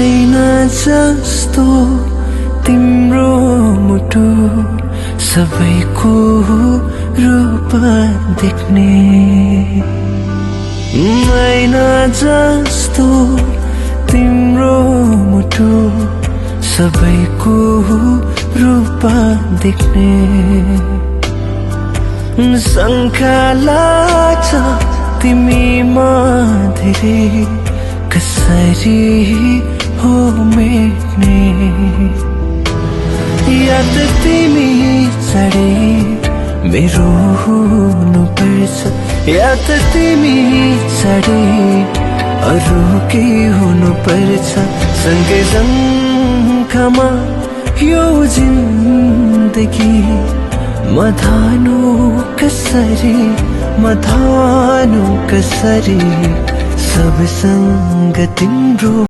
मैना जस्तो तिम्रो मुटु सबैको रूप देख्ने मैना जस्तो तिम्रो मुटु सबैको रूप देख्ने शङ्का लाग्छ तिमीमा धेरै कसरी हो मेट्ने याद तिमी चढे मेरो हुनुपर्छ याद तिमी चढे अरू के हुनुपर्छ सँगै शङ्खमा यो जिन्दगी मधानु कसरी सबसँग तिम्रो